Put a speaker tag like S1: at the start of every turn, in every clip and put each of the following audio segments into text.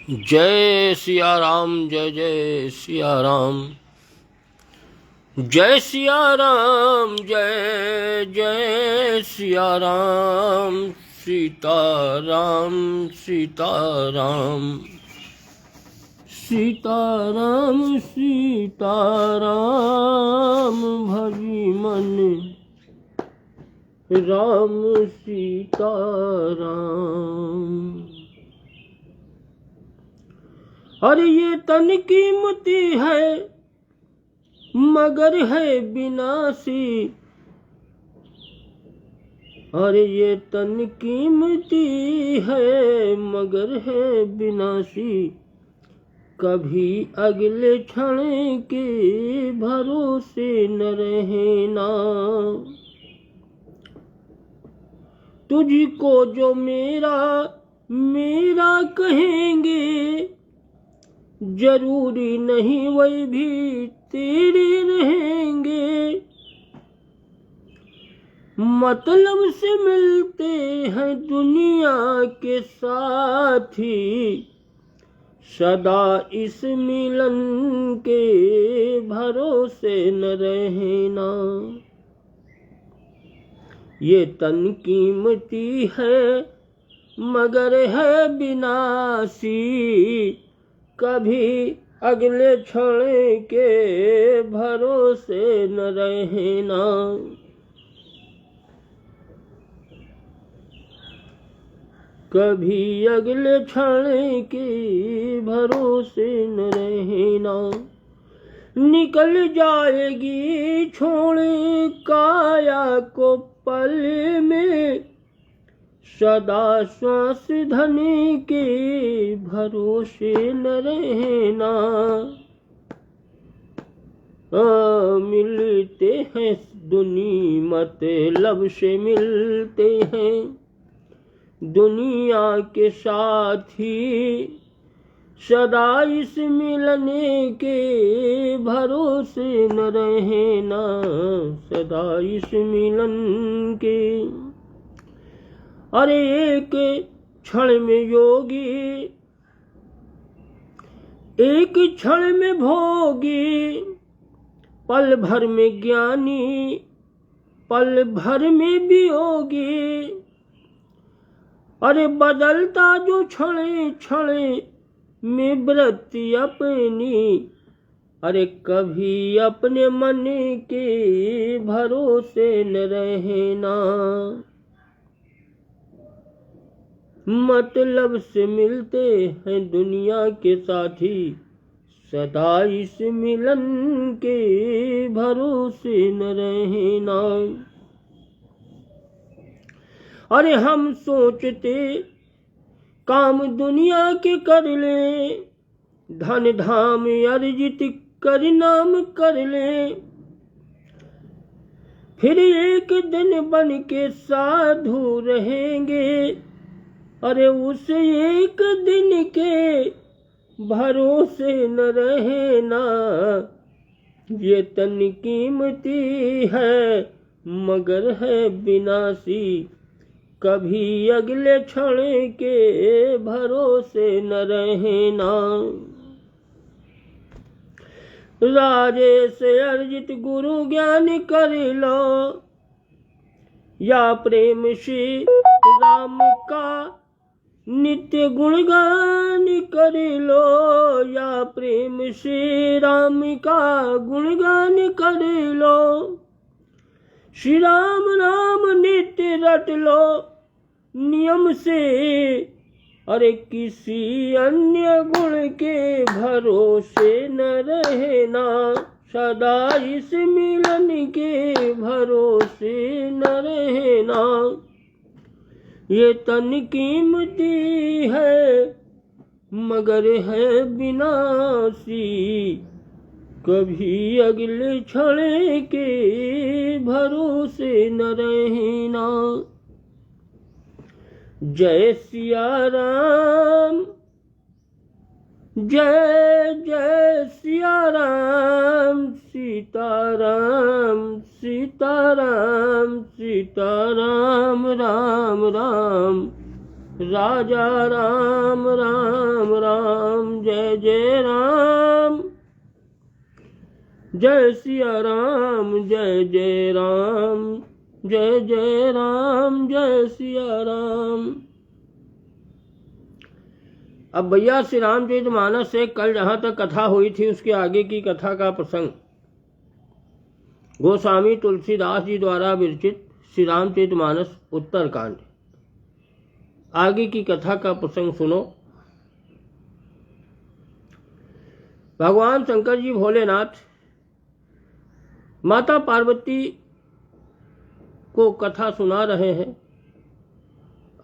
S1: जय सिया राम, जय जय सिया राम। जय सिया राम, जय जय सिया राम। सीता राम, सीता राम, सीता राम, सीता राम। भजी मन राम सीता राम। अरे ये तन कीमती है मगर है विनाशी। अरे ये तन कीमती है मगर है विनाशी। कभी अगले क्षण के भरोसे न रहना। तुझको जो मेरा मेरा कहेंगे जरूरी नहीं वही भी तेरे रहेंगे। मतलब से मिलते हैं दुनिया के साथी। सदा इस मिलन के भरोसे न रहना। ये तन कीमती है मगर है विनाशी। कभी अगले क्षण के भरोसे न रहना। कभी अगले क्षण के भरोसे न रहना। निकल जाएगी छोड़ काया को पल में। सदा श्वास धनी के भरोसे न रहना। मिलते हैं दुनी मतलब से मिलते हैं दुनिया के साथी। सदा इस मिलने के भरोसे न रहना। सदा इस मिलन के। अरे एक क्षण में योगी एक क्षण में भोगी। पल भर में ज्ञानी पल भर में वियोगी। अरे बदलता जो क्षण क्षण में वृत्ति अपनी। अरे कभी अपने मन के भरोसे न रहना। मतलब से मिलते हैं दुनिया के साथी। सदा इस मिलन के भरोसे न रहना। अरे हम सोचते काम दुनिया के कर ले। धन धाम अर्जित कर नाम कर ले। फिर एक दिन बन के साधु रहेंगे। अरे उस एक दिन के भरोसे न रहना। ये तन कीमती है मगर है विनाशी। कभी अगले क्षण के भरोसे न रहना। राजे से अर्जित गुरु ज्ञान कर लो। या प्रेम श्री राम का नित्य गुणगान कर लो। या प्रेम श्री राम का गुणगान कर लो। श्री राम नाम नित्य रट लो नियम से। अरे किसी अन्य गुण के भरोसे न रहना। सदा इस मिलन के भरोसे न रहना। ये तन कीमती है मगर है विनाशी। कभी अगले क्षण के भरोसे न रहना। जय सिया राम, जय जय सिया राम। सीता राम, सीता राम, सीता राम, राम राम। राजा राम राम राम जय जय राम, जय सिया राम जय जय राम, जय जय राम जय सिया राम। अब भैया श्री रामचरितमानस से कल जहां तक कथा हुई थी उसके आगे की कथा का प्रसंग गोस्वामी तुलसीदास जी द्वारा विरचित श्री रामचरितमानस उत्तरकांड। आगे की कथा का प्रसंग सुनो। भगवान शंकर जी भोलेनाथ माता पार्वती को कथा सुना रहे हैं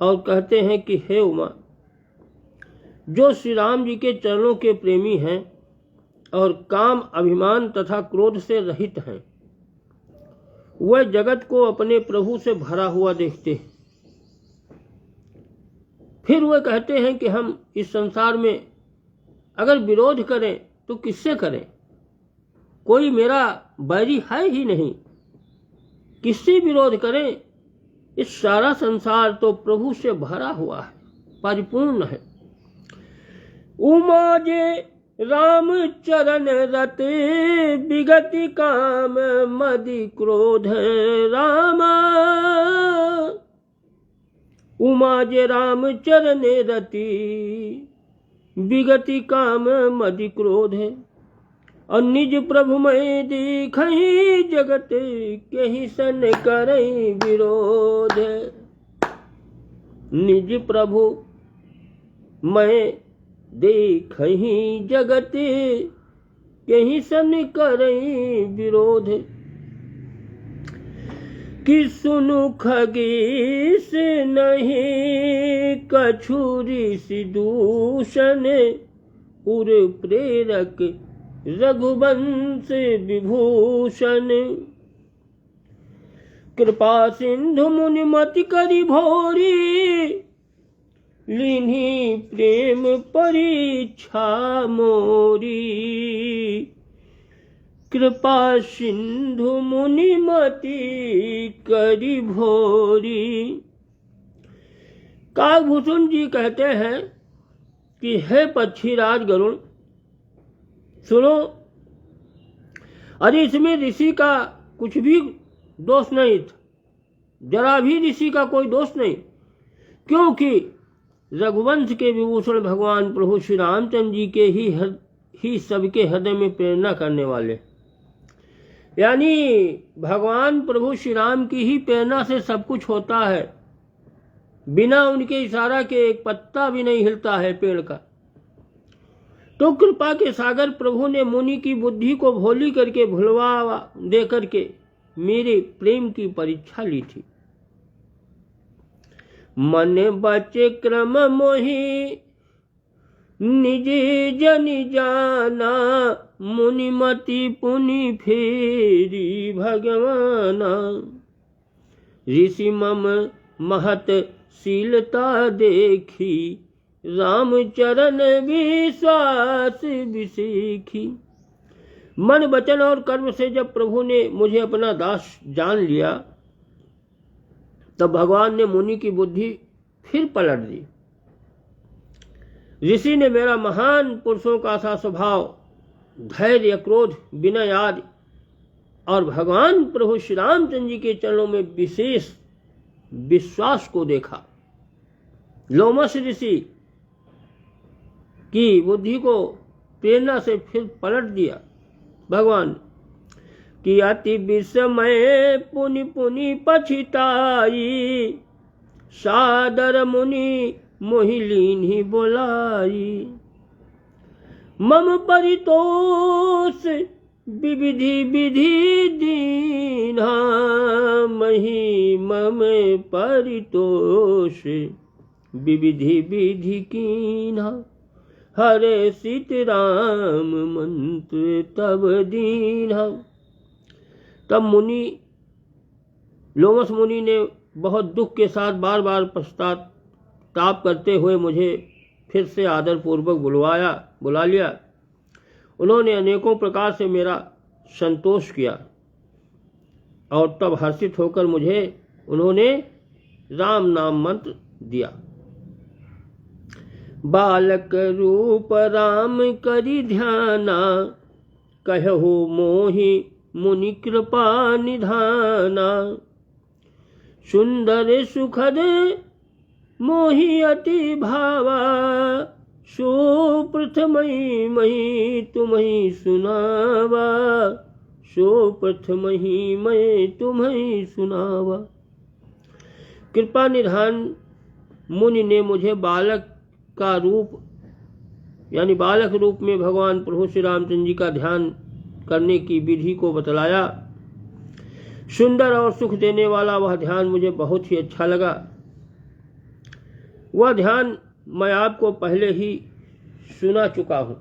S1: और कहते हैं कि हे उमा, जो श्री राम जी के चरणों के प्रेमी हैं और काम अभिमान तथा क्रोध से रहित हैं, वह जगत को अपने प्रभु से भरा हुआ देखते हैं। फिर वह कहते हैं कि हम इस संसार में अगर विरोध करें तो किससे करें, कोई मेरा बैरी है ही नहीं, किससे विरोध करें। इस सारा संसार तो प्रभु से भरा हुआ है, परिपूर्ण है। उमा जे राम चरण रते, विगति काम मदि क्रोध रामा। उमा जे राम चरण रति, विगति काम मदि क्रोध है। और निज प्रभु मैं देखहि, जगत केहि सन करई विरोध। निज प्रभु मैं देखहि, जगत केहि सन करई विरोध। कि सुनु खगेश नहीं, कछु ऋषि दूषण। उर प्रेरक रघुवंश विभूषण। कृपा सिंधु मुनि मति करि भोरी, लीन्ही प्रेम परीक्षा मोरी। कृपा सिंधु मुनि मति करि भोरी। काकभूषण जी कहते हैं कि हे पक्षीराज गरुण, सुनो, अरे इसमें ऋषि का कुछ भी दोष नहीं था, जरा भी ऋषि का कोई दोष नहीं, क्योंकि रघुवंश के विभूषण भगवान प्रभु श्री रामचंद्र जी के ही सबके हृदय में प्रेरणा करने वाले, यानी भगवान प्रभु श्री राम की ही प्रेरणा से सब कुछ होता है। बिना उनके इशारा के एक पत्ता भी नहीं हिलता है पेड़ का। तो कृपा के सागर प्रभु ने मुनि की बुद्धि को भोली करके भुलवा दे करके मेरे प्रेम की परीक्षा ली थी। मन बचे क्रम मोहि, निज जन जाना। मुनिमति पुनि फेरी भगवाना। ऋषि मम महत शीलता देखी, राम चरण विश्वास विसीखी। मन वचन और कर्म से जब प्रभु ने मुझे अपना दास जान लिया, तब भगवान ने मुनि की बुद्धि फिर पलट दी। ऋषि ने मेरा महान पुरुषों का सा स्वभाव, धैर्य, क्रोध, विनय आदि और भगवान प्रभु श्री रामचंद्र जी के चरणों में विशेष विश्वास को देखा। लोमश ऋषि की बुद्धि को प्रेरणा से फिर पलट दिया भगवान कि अति विस्मय पुनि पुनि पछिताई। सादर मुनि मोहिलीन ही बोलाई। मम परितोष विविधि विधि दीना। मही मम परितोष विविधि विधि कीना। हरे सीताराम मंत्र तब दीना। तब मुनि लोमस मुनि ने बहुत दुख के साथ बार बार पश्चाताप करते हुए मुझे फिर से आदर पूर्वक बुला लिया। उन्होंने अनेकों प्रकार से मेरा संतोष किया और तब हर्षित होकर मुझे उन्होंने राम नाम मंत्र दिया। बालक रूप राम करि ध्याना, कहु मोहि मुनि कृपा निधाना। सुंदर सुखद मोहि अति भावा, सो प्रथमहि मही तुम्हि सुनावा, सो प्रथमहि मैं तुम्हि सुनावा। कृपा निधान मुनि ने मुझे बालक का रूप यानी बालक रूप में भगवान प्रभु श्री रामचंद्र जी का ध्यान करने की विधि को बतलाया। सुंदर और सुख देने वाला वह ध्यान मुझे बहुत ही अच्छा लगा। वह ध्यान मैं आपको पहले ही सुना चुका हूं।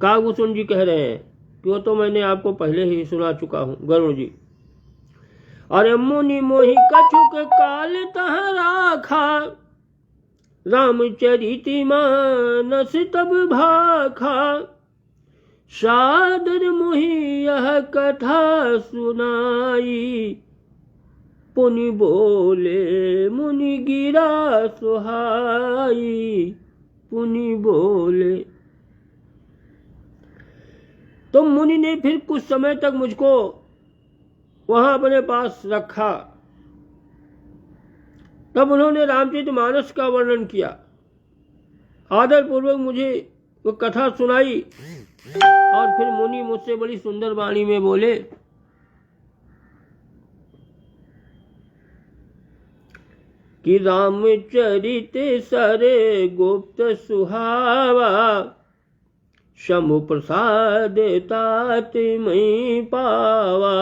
S1: कागभूषण जी कह रहे हैं कि वो तो मैंने आपको पहले ही सुना चुका हूं। गरुड़ जी, अरे मुनि मोहि कछुक काल तह राखा, रामचरित मानस तब भाखा। सादर मोहि यह कथा सुनाई, पुनि बोले मुनि गिरा सुहाई, पुनि बोले। तो मुनि ने फिर कुछ समय तक मुझको वहां अपने पास रखा। तब उन्होंने रामचरितमानस का वर्णन किया, आदर पूर्वक मुझे वो कथा सुनाई और फिर मुनि मुझसे बड़ी सुंदर वाणी में बोले कि रामचरित सरे गुप्त सुहावा, शंभु प्रसाद तात मैं पावा।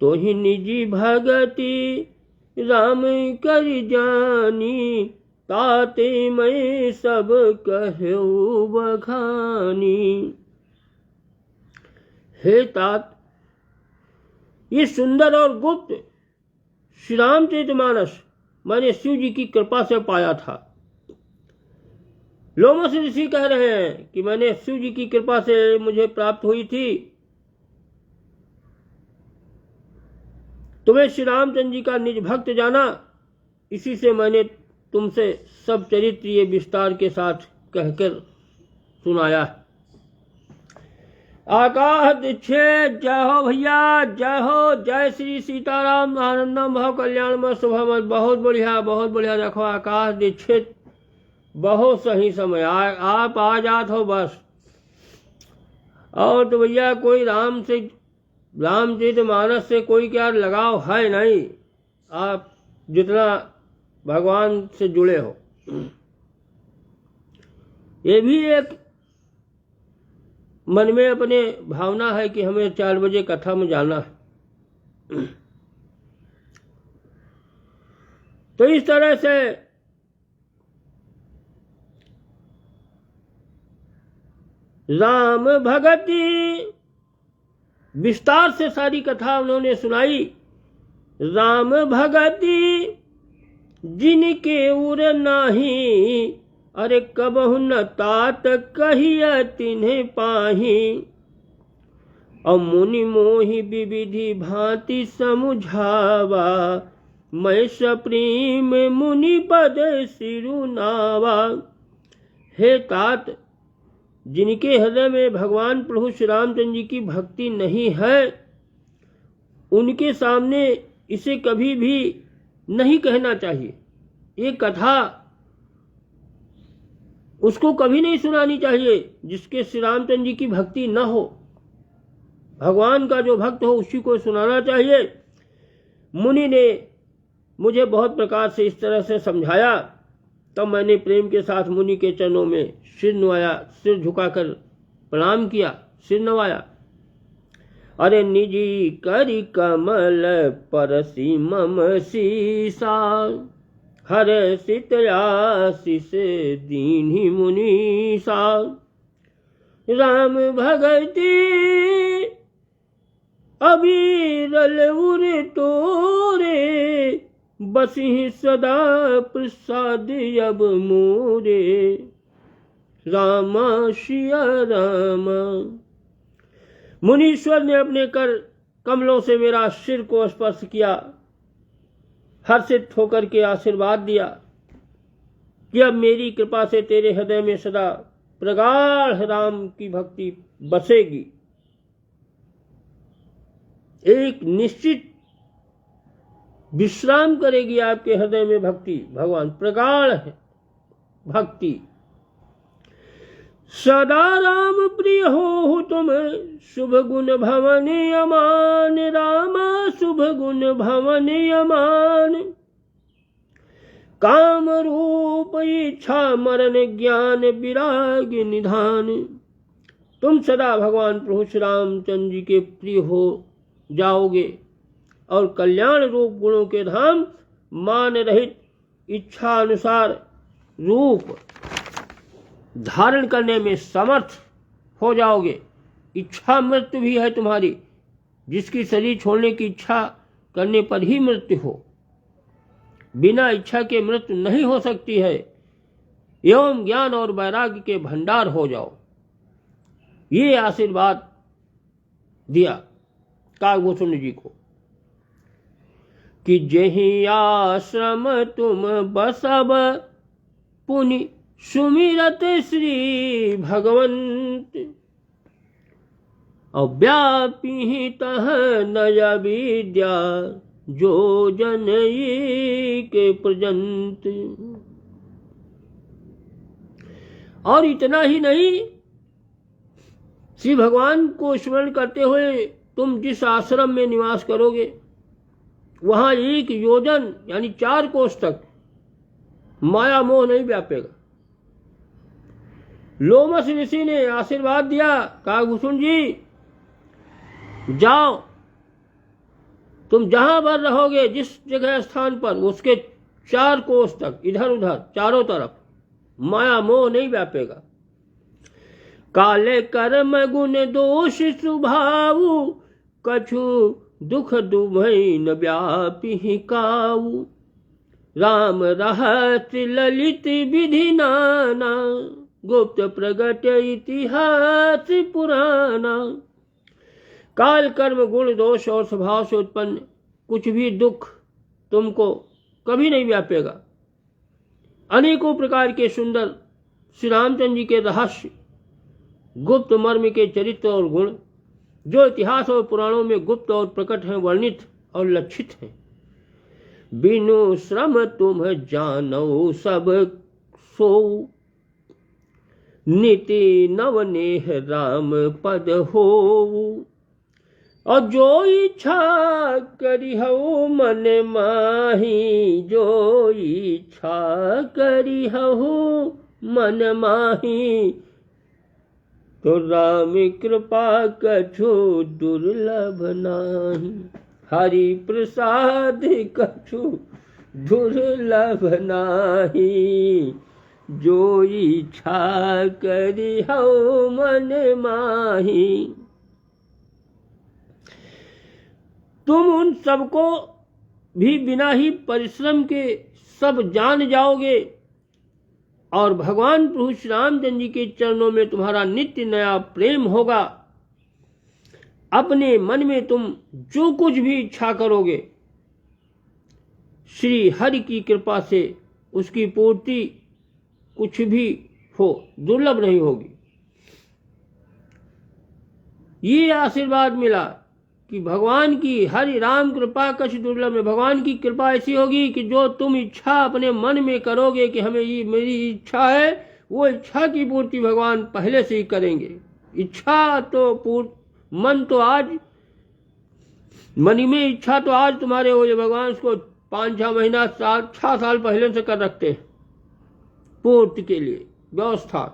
S1: तो ही निजी भगति राम कर जानी, ताते मैं सब कहूँ बखानी। हे तात, ये सुंदर और गुप्त श्री रामचरितमानस मैंने शिव जी की कृपा से पाया था। लोमस ऋषि कह रहे हैं कि मैंने शिव जी की कृपा से मुझे प्राप्त हुई थी। तुम्हें श्री रामचंद्र जी का निज भक्त जाना, इसी से मैंने तुमसे सब चरित्र ये विस्तार के साथ कहकर सुनाया। आकाश दीक्षित, जय हो भैया, जय हो। जय श्री सीताराम, आनंदम भव कल्याणमय शुभमय। बहुत बढ़िया देखो आकाश दीक्षित, बहुत सही समय आप आ जात हो बस। और तो भैया कोई रामचरितमानस से कोई क्या लगाव है नहीं, आप जितना भगवान से जुड़े हो। ये भी एक मन में अपने भावना है कि हमें 4 बजे कथा में जाना है। तो इस तरह से राम भगति विस्तार से सारी कथा उन्होंने सुनाई। राम भगति जिनके उर नाही, अरे कबहु न तात कहिया तिन्हें पाही। और मुनि मोहि विविधि भांति समुझावा, मैं सप्रेम मुनि पद सिरुनावा। हे तात, जिनके हृदय में भगवान प्रभु श्री रामचंद्र जी की भक्ति नहीं है, उनके सामने इसे कभी भी नहीं कहना चाहिए। ये कथा उसको कभी नहीं सुनानी चाहिए जिसके श्री रामचंद्र जी की भक्ति न हो। भगवान का जो भक्त हो उसी को सुनाना चाहिए। मुनि ने मुझे बहुत प्रकार से इस तरह से समझाया, तब मैंने प्रेम के साथ मुनि के चरणों में सिर नवाया, सिर झुकाकर प्रणाम किया, सिर नवाया। अरे निजी करि कमल परसी मम सीसा, हर सित आशीष दीन्हि मुनीसा। राम भगति अबीरल उर तोरे, बसिहि सदा प्रसाद अब मोरे। रामा शिया रामा। मुनीश्वर ने अपने कर कमलों से मेरा सिर को स्पर्श किया, हर्षित होकर के आशीर्वाद दिया। कि अब मेरी कृपा से तेरे हृदय में सदा प्रगाढ़ राम की भक्ति बसेगी। एक निश्चित विश्राम करेगी आपके हृदय में भक्ति। भगवान प्रगाढ़ है भक्ति। सदा राम प्रिय हो तुम शुभ गुण भवन अमान, रामा शुभ गुण भवन अमान। काम रूप इच्छा मरण ज्ञान विराग निधान। तुम सदा भगवान प्रभु श्री रामचंद्र जी के प्रिय हो जाओगे और कल्याण रूप गुणों के धाम मान रहित इच्छा अनुसार रूप धारण करने में समर्थ हो जाओगे। इच्छा मृत्यु भी है तुम्हारी, जिसकी शरीर छोड़ने की इच्छा करने पर ही मृत्यु हो, बिना इच्छा के मृत्यु नहीं हो सकती है। एवं ज्ञान और वैराग्य के भंडार हो जाओ। ये आशीर्वाद दिया काकभूषण जी को कि जहि आश्रम तुम बसब पुनि सुमिरत श्री भगवंत। अव्यापी तह नय विद्या जो जनई के प्रजंत। और इतना ही नहीं, श्री भगवान को स्मरण करते हुए तुम जिस आश्रम में निवास करोगे वहां 1 योजन यानी 4 कोस तक माया मोह नहीं व्यापेगा। लोमस ऋषि ने आशीर्वाद दिया, काकभूषण जी जाओ, तुम जहां पर रहोगे जिस जगह स्थान पर उसके 4 कोस तक इधर उधर चारों तरफ माया मोह नहीं व्यापेगा। काले कर्म गुण दोष स्वभाव कछु दुख दुभई न व्यापी काऊ। राम रहस्य ललित विधि नाना गुप्त प्रगट इतिहास पुराना। काल कर्म गुण दोष और स्वभाव से उत्पन्न कुछ भी दुख तुमको कभी नहीं व्यापेगा। अनेकों प्रकार के सुंदर श्री रामचंद्र जी के रहस्य, गुप्त मर्म के चरित्र और गुण जो इतिहास और पुराणों में गुप्त और प्रकट हैं, वर्णित और लक्षित हैं, बिनु श्रम तुम जानो सब सो। नीति नवनेह राम पद हो। और जो इच्छा करी हो मन माही, जो इच्छा करी हो मन माही। तो राम कृपा कछु दुर्लभ नाही, हरि प्रसाद कछु दुर्लभ नाही। जो इच्छा करी हो मन माही। तुम उन सबको भी बिना ही परिश्रम के सब जान जाओगे और भगवान प्रभु श्री रामचंद्र जी के चरणों में तुम्हारा नित्य नया प्रेम होगा। अपने मन में तुम जो कुछ भी इच्छा करोगे श्री हरि की कृपा से उसकी पूर्ति कुछ भी हो दुर्लभ नहीं होगी। ये आशीर्वाद मिला कि भगवान की हरि राम कृपा कछ दुर्लभ में, भगवान की कृपा ऐसी होगी कि जो तुम इच्छा अपने मन में करोगे कि हमें ये मेरी इच्छा है, वो इच्छा की पूर्ति भगवान पहले से ही करेंगे। इच्छा तो मन तो आज मन में इच्छा तो आज तुम्हारे हो जाए, भगवान उसको 5-6 महीना 6 साल पहले से कर रखते हैं पूर्ति के लिए व्यवस्था।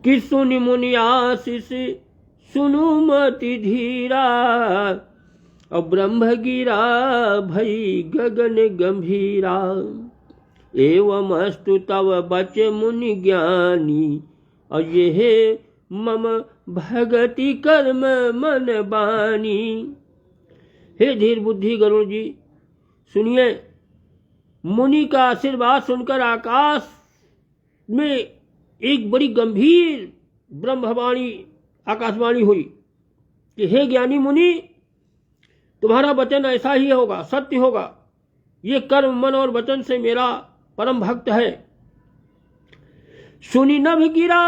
S1: कि सुनि मुनि आशीष सुनु मति धीरा, और ब्रह्म गिरा भई गगन गंभीरा। एवं अस्तु तव बच मुनि ज्ञानी, और ये मम भगति कर्म मन बानी। हे धीर बुद्धि गरुड़ जी सुनिए, मुनि का आशीर्वाद सुनकर आकाश में एक बड़ी गंभीर ब्रह्मवाणी आकाशवाणी हुई कि हे ज्ञानी मुनि, तुम्हारा वचन ऐसा ही होगा, सत्य होगा। ये कर्म मन और वचन से मेरा परम भक्त है। सुनी नभ गिरा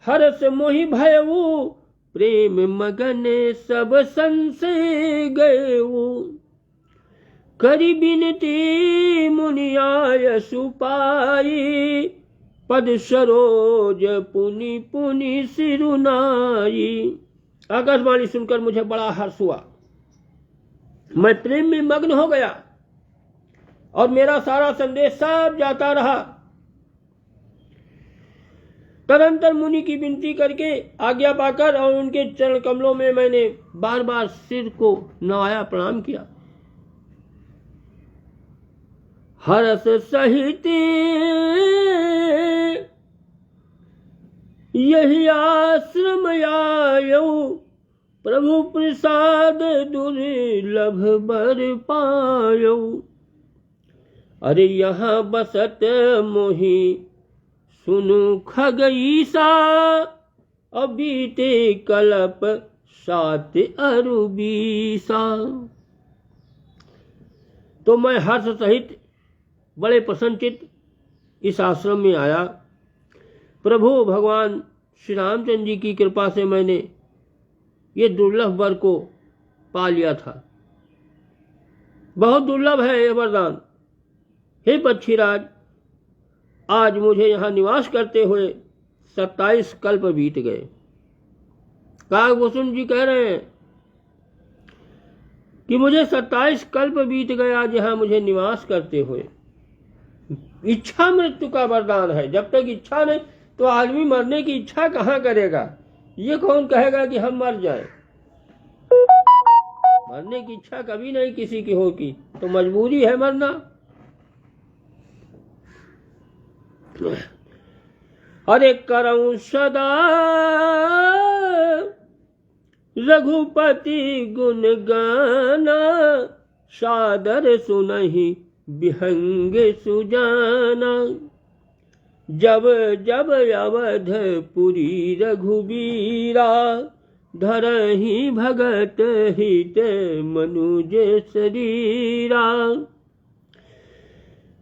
S1: हर्ष मोहि भयऊ, प्रेम मगन सब संसे गयऊ। करि बिनती मुनि आय सुपाई, पद सरोज पुनि पुनि सिरुनाई। आकाशवाणी सुनकर मुझे बड़ा हर्ष हुआ, मैं प्रेम में मग्न हो गया और मेरा सारा संदेश सब जाता रहा। तदंतर मुनि की विनती करके आज्ञा पाकर और उनके चरण कमलों में मैंने बार बार सिर को नवाया, प्रणाम किया। हर्ष सहित यही आश्रम आयो, प्रभु प्रसाद दुर्लभ बर पायो। अरे यहाँ बसत मोहि सुनु खगईसा, अबीते कल्प 7 अरु 20। तो मैं हर्ष सहित बड़े प्रसन्नचित्त इस आश्रम में आया। प्रभु भगवान श्री रामचंद्र जी की कृपा से मैंने ये दुर्लभ वर को पा लिया था। बहुत दुर्लभ है ये वरदान। हे पक्षीराज, आज मुझे यहाँ निवास करते हुए 27 कल्प बीत गए। काकभूषण जी कह रहे हैं कि मुझे 27 कल्प बीत गए आज यहाँ मुझे निवास करते हुए। इच्छा मृत्यु का वरदान है। जब तक इच्छा नहीं तो आदमी मरने की इच्छा कहाँ करेगा। ये कौन कहेगा कि हम मर जाएं? मरने की इच्छा कभी नहीं किसी की होगी, तो मजबूरी है मरना। अरे करऊं सदा रघुपति गुण गाना, सादर सुनहि विहंग सुजाना। जब जब अवधपुरी रघुबीरा, धरहि भगत हित मनुज शरीरा।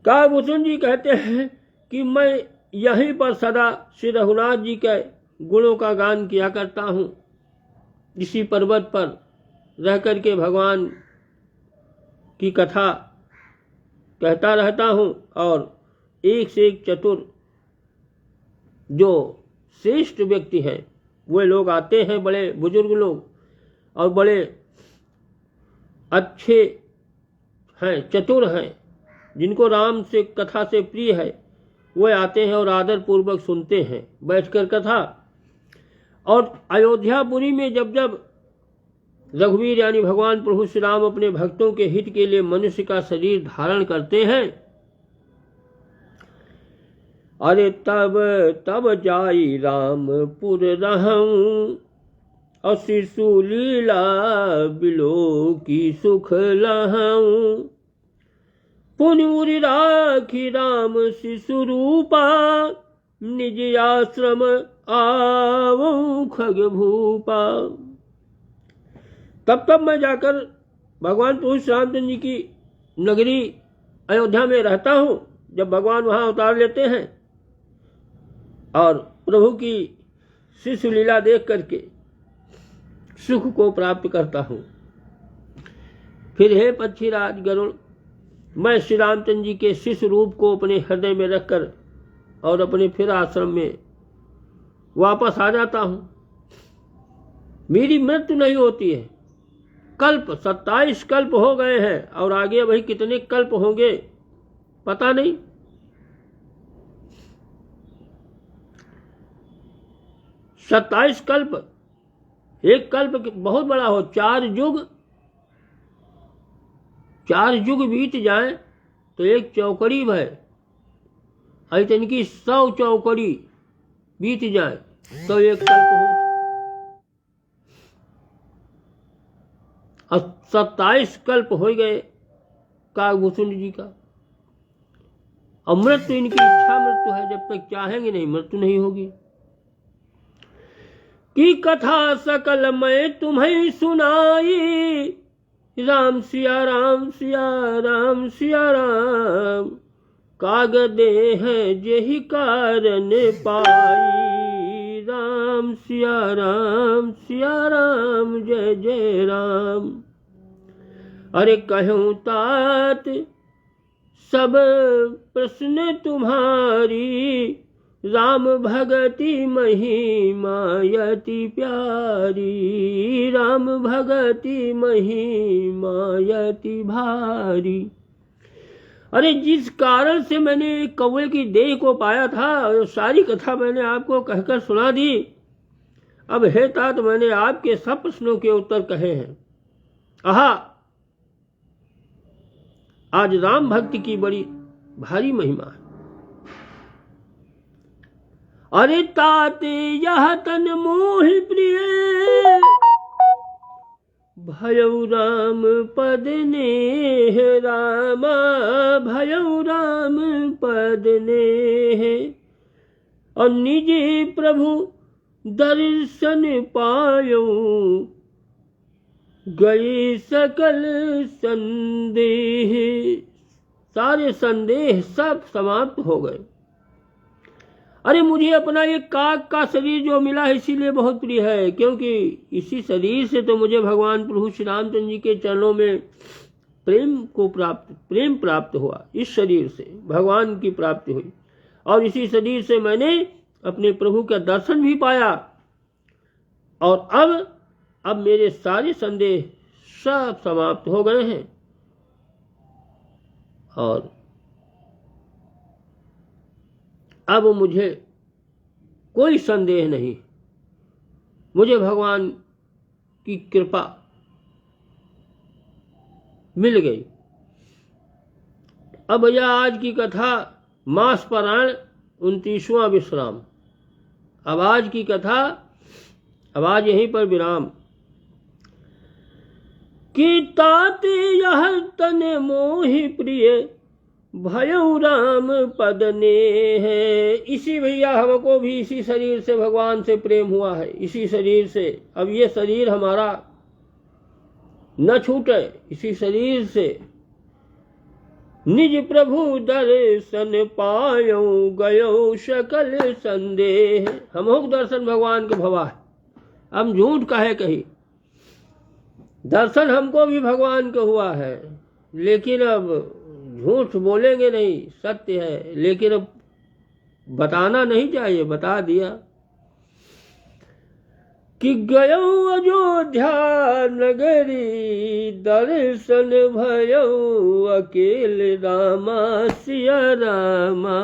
S1: काकभूषण जी कहते हैं कि मैं यहीं पर सदा श्री रघुनाथ जी के गुणों का गान किया करता हूँ। इसी पर्वत पर रह करके भगवान की कथा कहता रहता हूँ और एक से एक चतुर जो श्रेष्ठ व्यक्ति हैं वे लोग आते हैं, बड़े बुजुर्ग लोग और बड़े अच्छे हैं, चतुर हैं, जिनको राम से कथा से प्रिय है, वे आते हैं और आदर पूर्वक सुनते हैं बैठकर कथा। और अयोध्यापुरी में जब जब रघुवीर यानी भगवान प्रभु श्री राम अपने भक्तों के हित के लिए मनुष्य का शरीर धारण करते हैं, अरे तब तब जाई रामपुर रहूं, और शिशु लीला बिलो की सुख लहूं। पुनूरि राखी राम शिशु रूपा, निज आश्रम आवं खग भूपा। तब मैं जाकर भगवान प्रभु श्री रामचंद्र जी की नगरी अयोध्या में रहता हूँ। जब भगवान वहाँ उतार लेते हैं और प्रभु की शिशु लीला देख करके सुख को प्राप्त करता हूँ। फिर हे पक्षीराज गरुड़, मैं श्री रामचंद्र जी के शिशु रूप को अपने हृदय में रखकर और अपने फिर आश्रम में वापस आ जाता हूँ। मेरी मृत्यु नहीं होती है। कल्प 27 कल्प हो गए हैं और आगे वही कितने कल्प होंगे पता नहीं। सत्ताईस कल्प, एक कल्प बहुत बड़ा हो, 4 युग बीत जाए तो एक चौकड़ी है। ऐतन की 100 चौकड़ी बीत जाए तो एक कल्प हो। और 27 कल्प हो गए काकभूषण जी का। और मृत्यु इनकी इच्छा मृत्यु है, जब तक चाहेंगे नहीं मृत्यु नहीं होगी। की कथा सकल मैं तुम्हें सुनाई, राम सिया राम सिया राम सिया राम, कागदे हैं जेहि कारण पाई। राम सिया राम जय जय राम। अरे कहूँ तात सब प्रश्न तुम्हारी, राम भगति महिमा यति प्यारी। राम भगति महिमा यति भारी। अरे जिस कारण से मैंने कौवे की देह को पाया था, सारी कथा मैंने आपको कहकर सुना दी। अब हे तात, मैंने आपके सब प्रश्नों के उत्तर कहे हैं। आहा, आज राम भक्ति की बड़ी भारी महिमा है। अरे ताते यह तन मोहि प्रिय, भयउ राम पद नेह। रामा भयउ राम पद नेह, और निजी प्रभु दर्शन पायो, गए सकल संदेह। सारे संदेह सब समाप्त हो गए। अरे मुझे अपना ये काक का शरीर जो मिला है इसीलिए बहुत प्रिय है, क्योंकि इसी शरीर से तो मुझे भगवान प्रभु श्री रामचंद्र जी के चरणों में प्रेम प्राप्त हुआ। इस शरीर से भगवान की प्राप्ति हुई, और इसी शरीर से मैंने अपने प्रभु का दर्शन भी पाया। और अब मेरे सारे संदेह सब समाप्त हो गए हैं, और अब मुझे कोई संदेह नहीं। मुझे भगवान की कृपा मिल गई। अब भैया आज की कथा मास पारायण 29वां विश्राम। अब आज की कथा, अब आज यहीं पर विराम। कि तात यह तन मोहि प्रिय, भयउ राम पद नेह। इसी भैया हमको भी इसी शरीर से भगवान से प्रेम हुआ है, इसी शरीर से। अब ये शरीर हमारा न छूटे, इसी शरीर से निज प्रभु दर्शन पायो, गयो सकल संदेह। हमको दर्शन भगवान के भवा है, हम झूठ कहे कही। दर्शन हमको भी भगवान का हुआ है, लेकिन अब झूठ बोलेंगे नहीं, सत्य है। लेकिन अब बताना नहीं चाहिए, बता दिया। कि गयो अयोध्या नगरी, दर्शन भयो अकेल रामा सिया रामा।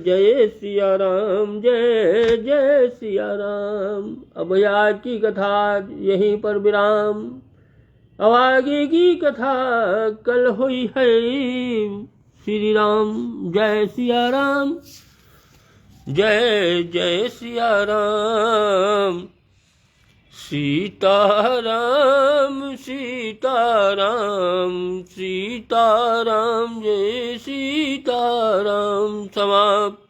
S1: जय सिया राम जय जय सिया राम। अब आज की कथा यहीं पर विराम। अब आगे की कथा कल हुई है। श्री राम जय सिया राम जय जय सिया राम। सीताराम सीताराम सीताराम जय सीताराम। समाप्त।